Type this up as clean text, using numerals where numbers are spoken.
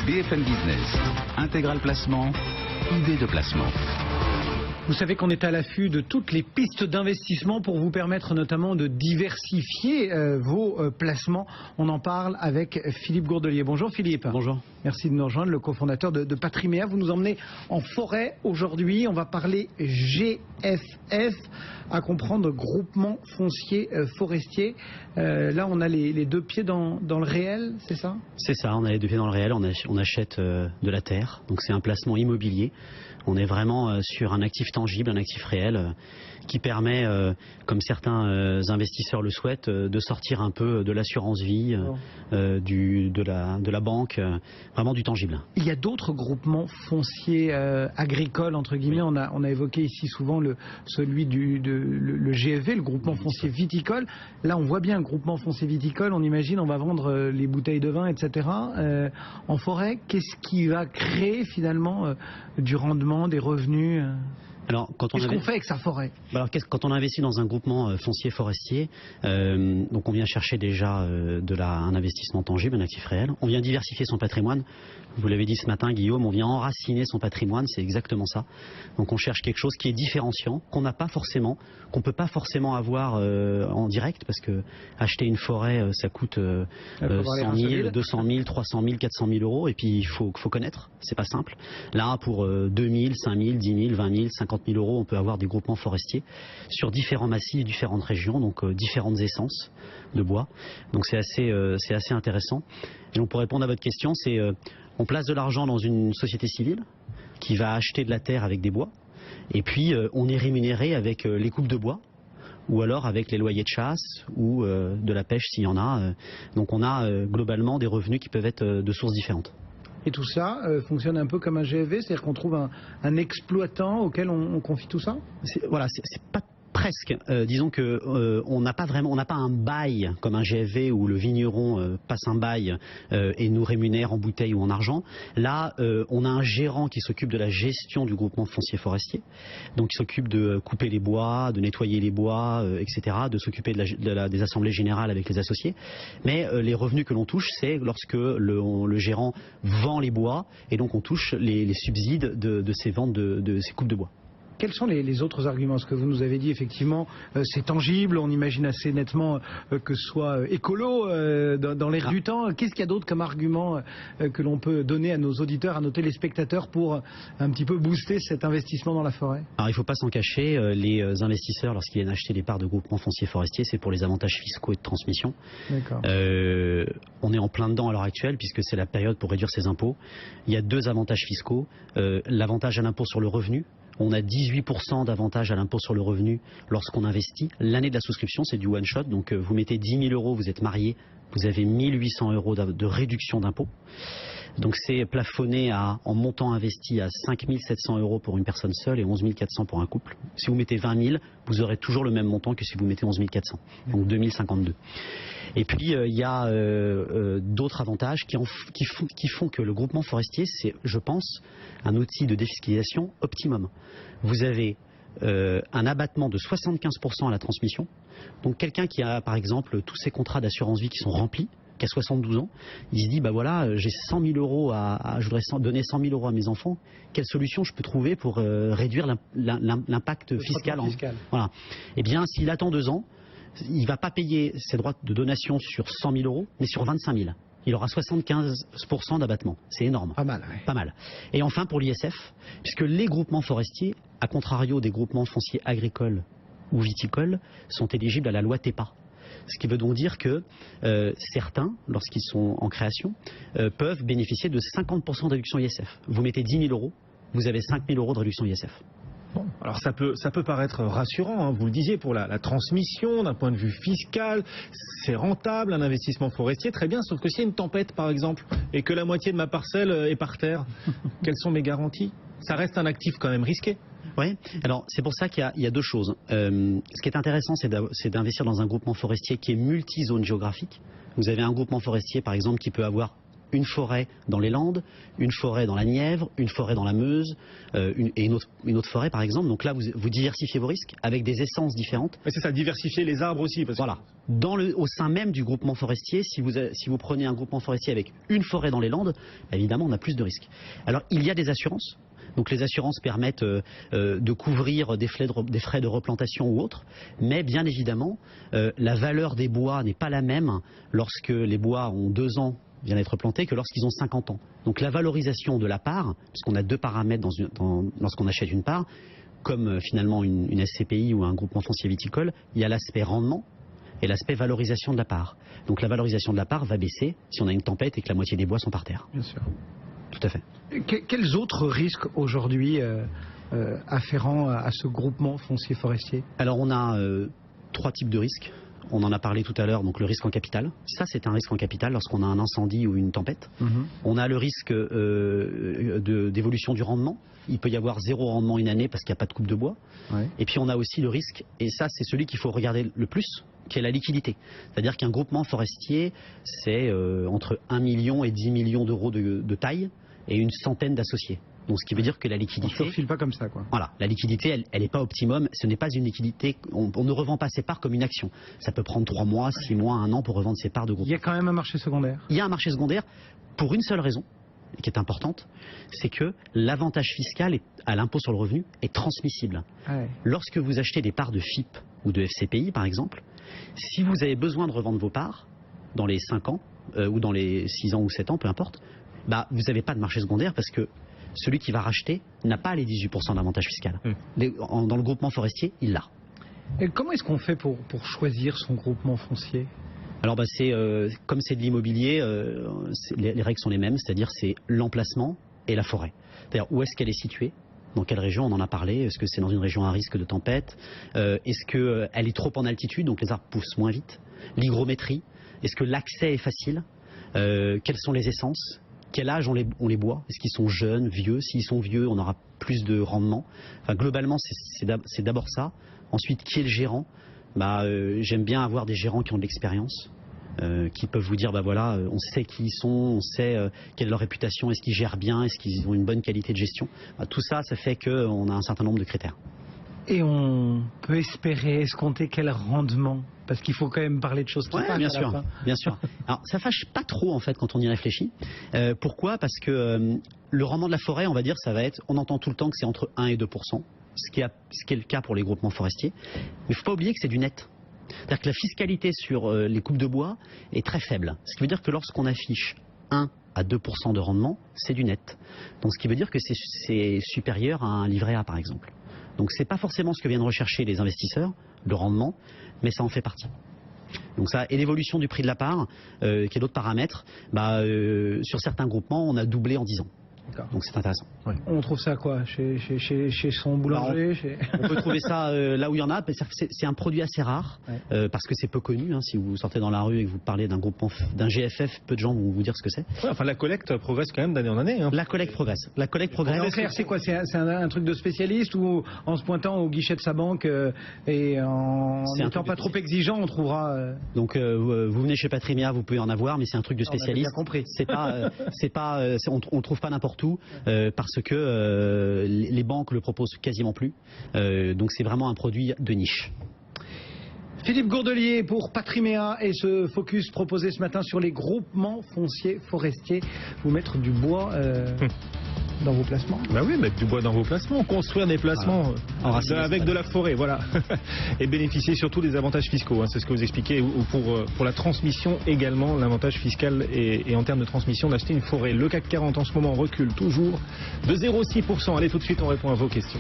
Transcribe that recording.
BFM Business, Intégral Placement, idée de placement. Vous savez qu'on est à l'affût de toutes les pistes d'investissement pour vous permettre notamment de diversifier vos placements. On en parle avec Philippe Gourdelier. Bonjour Philippe. Bonjour. Merci de nous rejoindre, le cofondateur de Patriméa. Vous nous emmenez en forêt aujourd'hui. On va parler GFF, à comprendre groupement foncier forestier. Là, on a les deux pieds dans le réel, c'est ça? C'est ça, on a les deux pieds dans le réel. On achète de la terre. Donc c'est un placement immobilier. On est vraiment sur un actif tangible, un actif réel qui permet, comme certains investisseurs le souhaitent, de sortir un peu de l'assurance vie, de la banque, vraiment du tangible. Il y a d'autres groupements fonciers agricoles, entre guillemets. On a évoqué ici souvent celui le GFV, le groupement foncier viticole. Là, on voit bien un groupement foncier viticole. On imagine, on va vendre les bouteilles de vin, etc. En forêt, qu'est-ce qui va créer finalement du rendement, des revenus? Alors, qu'est-ce qu'on fait avec sa forêt? Quand on investit dans un groupement foncier forestier, donc on vient chercher déjà un investissement tangible, un actif réel. On vient diversifier son patrimoine. Vous l'avez dit ce matin, Guillaume, on vient enraciner son patrimoine, c'est exactement ça. Donc on cherche quelque chose qui est différenciant, qu'on n'a pas forcément, qu'on peut pas forcément avoir en direct, parce que acheter une forêt, ça coûte 100 000, 200 000, 300 000, 400 000 euros, et puis il faut connaître, c'est pas simple. Là, pour 2 000, 5 000, 10 000, 20 000, 50 000 euros, on peut avoir des groupements forestiers sur différents massifs, différentes régions, donc différentes essences de bois. Donc c'est assez intéressant. Et donc pour répondre à votre question, c'est on place de l'argent dans une société civile qui va acheter de la terre avec des bois, et puis on est rémunéré avec les coupes de bois, ou alors avec les loyers de chasse, ou de la pêche s'il y en a. Donc on a globalement des revenus qui peuvent être de sources différentes. Et tout ça fonctionne un peu comme un GFV, c'est-à-dire qu'on trouve un exploitant auquel on confie tout ça? Voilà, c'est pas presque. Disons que on n'a pas un bail comme un GFV où le vigneron passe un bail et nous rémunère en bouteille ou en argent. Là, on a un gérant qui s'occupe de la gestion du groupement foncier forestier, donc il s'occupe de couper les bois, de nettoyer les bois, etc., de s'occuper des assemblées générales avec les associés. Mais les revenus que l'on touche, c'est lorsque le gérant vend les bois, et donc on touche les subsides de ces ventes de ces coupes de bois. Quels sont les autres arguments? Ce que vous nous avez dit, effectivement, c'est tangible, on imagine assez nettement que ce soit écolo dans l'air du temps. Qu'est-ce qu'il y a d'autre comme argument que l'on peut donner à nos auditeurs, à nos téléspectateurs pour un petit peu booster cet investissement dans la forêt? Alors il ne faut pas s'en cacher, les investisseurs, lorsqu'ils viennent acheter des parts de groupements fonciers forestiers, c'est pour les avantages fiscaux et de transmission. D'accord. On est en plein dedans à l'heure actuelle, puisque c'est la période pour réduire ses impôts. Il y a deux avantages fiscaux. L'avantage à l'impôt sur le revenu. On a 18% d'avantage à l'impôt sur le revenu lorsqu'on investit. L'année de la souscription, c'est du one-shot. Donc vous mettez 10 000 euros, vous êtes marié, vous avez 1 800 euros de réduction d'impôt. Donc c'est plafonné en montant investi à 5 700 euros pour une personne seule et 11 400 pour un couple. Si vous mettez 20 000, vous aurez toujours le même montant que si vous mettez 11 400. Donc 2052. Et puis il y a d'autres avantages qui font que le groupement forestier, c'est, je pense, un outil de défiscalisation optimum. Vous avez un abattement de 75% à la transmission. Donc quelqu'un qui a par exemple tous ses contrats d'assurance vie qui sont remplis, qui a 72 ans, il se dit bah voilà, j'ai 100 000 euros je voudrais donner 100 000 euros à mes enfants. Quelle solution je peux trouver pour réduire l'impact fiscal, voilà. Eh bien, s'il attend 2 ans, il ne va pas payer ses droits de donation sur 100 000 euros, mais sur 25 000. Il aura 75% d'abattement. C'est énorme. Pas mal. Ouais. Pas mal. Et enfin pour l'ISF, puisque les groupements forestiers, à contrario des groupements fonciers agricoles ou viticoles, sont éligibles à la loi TEPA. Ce qui veut donc dire que certains, lorsqu'ils sont en création, peuvent bénéficier de 50% de réduction ISF. Vous mettez 10 000 euros, vous avez 5 000 euros de réduction ISF. Bon, alors ça peut paraître rassurant, hein, vous le disiez, pour la transmission, d'un point de vue fiscal, c'est rentable, un investissement forestier, très bien, sauf que s'il y a une tempête par exemple, et que la moitié de ma parcelle est par terre, quelles sont mes garanties? Ça reste un actif quand même risqué. Oui, alors c'est pour ça qu'il y a deux choses. Ce qui est intéressant, c'est d'investir dans un groupement forestier qui est multi-zone géographique. Vous avez un groupement forestier par exemple qui peut avoir une forêt dans les Landes, une forêt dans la Nièvre, une forêt dans la Meuse, et une autre forêt par exemple. Donc là, vous diversifiez vos risques avec des essences différentes. Mais c'est ça, diversifier les arbres aussi. Parce que... Voilà. Au sein même du groupement forestier, si vous prenez un groupement forestier avec une forêt dans les Landes, évidemment, on a plus de risques. Alors, il y a des assurances. Donc les assurances permettent de couvrir des frais de replantation ou autres, mais bien évidemment, la valeur des bois n'est pas la même lorsque les bois ont 2 ans viennent d'être plantés que lorsqu'ils ont 50 ans. Donc la valorisation de la part, puisqu'on a 2 paramètres lorsqu'on achète une part, comme finalement une SCPI ou un groupement foncier viticole, il y a l'aspect rendement et l'aspect valorisation de la part. Donc la valorisation de la part va baisser si on a une tempête et que la moitié des bois sont par terre. Bien sûr. Tout à fait. Quels autres risques aujourd'hui afférents à ce groupement foncier forestier? Alors on a 3 types de risques. On en a parlé tout à l'heure, donc le risque en capital. Ça, c'est un risque en capital lorsqu'on a un incendie ou une tempête. On a le risque d'évolution du rendement. Il peut y avoir 0 rendement une année parce qu'il n'y a pas de coupe de bois. Ouais. Et puis on a aussi le risque, et ça c'est celui qu'il faut regarder le plus, qui est la liquidité. C'est-à-dire qu'un groupement forestier, c'est entre 1 million et 10 millions d'euros de taille et une centaine d'associés. Donc ce qui veut dire que la liquidité... On ne se file pas comme ça, quoi. Voilà, la liquidité, elle n'est pas optimum. Ce n'est pas une liquidité... On ne revend pas ses parts comme une action. Ça peut prendre 3 mois, 6 mois, 1 an pour revendre ses parts de groupe. Il y a quand même un marché secondaire. Il y a un marché secondaire pour une seule raison, qui est importante, c'est que l'avantage fiscal à l'impôt sur le revenu est transmissible. Ouais. Lorsque vous achetez des parts de FIP ou de FCPI, par exemple, si vous avez besoin de revendre vos parts dans les 5 ans, ou dans les 6 ans ou 7 ans, peu importe, vous n'avez pas de marché secondaire parce que celui qui va racheter n'a pas les 18% d'avantage fiscal. Dans le groupement forestier, il l'a. Et comment est-ce qu'on fait pour choisir son groupement foncier? Alors comme c'est de l'immobilier, les règles sont les mêmes, c'est-à-dire c'est l'emplacement et la forêt. C'est-à-dire où est-ce qu'elle est située, dans quelle région, on en a parlé, est-ce que c'est dans une région à risque de tempête, est-ce qu'elle est trop en altitude, donc les arbres poussent moins vite, l'hygrométrie, est-ce que l'accès est facile, quelles sont les essences, quel âge on les bois, est-ce qu'ils sont jeunes, vieux, s'ils sont vieux on aura plus de rendement. Enfin, globalement c'est d'abord ça. Ensuite, qui est le gérant? J'aime bien avoir des gérants qui ont de l'expérience, qui peuvent vous dire voilà, on sait qui ils sont, on sait quelle est leur réputation, est-ce qu'ils gèrent bien, est-ce qu'ils ont une bonne qualité de gestion. Tout ça, ça fait qu'on a un certain nombre de critères. Et on peut espérer, escompter quel rendement? Parce qu'il faut quand même parler de choses qui fâchent. Bien sûr, bien sûr. Alors ça fâche pas trop en fait quand on y réfléchit. Pourquoi? Parce que le rendement de la forêt, on va dire, ça va être, on entend tout le temps que c'est entre 1 et 2%, ce qui est le cas pour les groupements forestiers. Mais il ne faut pas oublier que c'est du net. C'est-à-dire que la fiscalité sur les coupes de bois est très faible. Ce qui veut dire que lorsqu'on affiche 1 à 2% de rendement, c'est du net. Donc ce qui veut dire que c'est supérieur à un livret A par exemple. Donc c'est pas forcément ce que viennent rechercher les investisseurs, le rendement, mais ça en fait partie. Donc ça, et l'évolution du prix de la part, qui est l'autre paramètre, sur certains groupements, on a doublé en 10 ans. Donc c'est intéressant. Ouais. On trouve ça quoi? Chez son boulanger? On peut trouver ça là où il y en a. C'est un produit assez rare, parce que c'est peu connu. Si vous sortez dans la rue et que vous parlez d'un groupement, d'un GFF, peu de gens vont vous dire ce que c'est. Ouais, enfin la collecte progresse quand même d'année en année. La collecte progresse. La collecte progresse. C'est quoi? C'est un truc de spécialiste ou en se pointant au guichet de sa banque et en n'étant pas trop exigeant, on trouvera... Donc vous venez chez Patrimia, vous pouvez en avoir, mais c'est un truc de spécialiste. On a bien compris. On trouve pas n'importe où, parce que les banques le proposent quasiment plus. Donc c'est vraiment un produit de niche. Philippe Gourdelier pour Patrimea et ce focus proposé ce matin sur les groupements fonciers forestiers. Vous mettre du bois dans vos placements? Oui, mettre du bois dans vos placements, construire des placements avec de la forêt, voilà. Et bénéficier surtout des avantages fiscaux, c'est ce que vous expliquez, ou pour la transmission également, l'avantage fiscal et en termes de transmission d'acheter une forêt. Le CAC 40 en ce moment recule toujours de 0,6%. Allez, tout de suite, on répond à vos questions.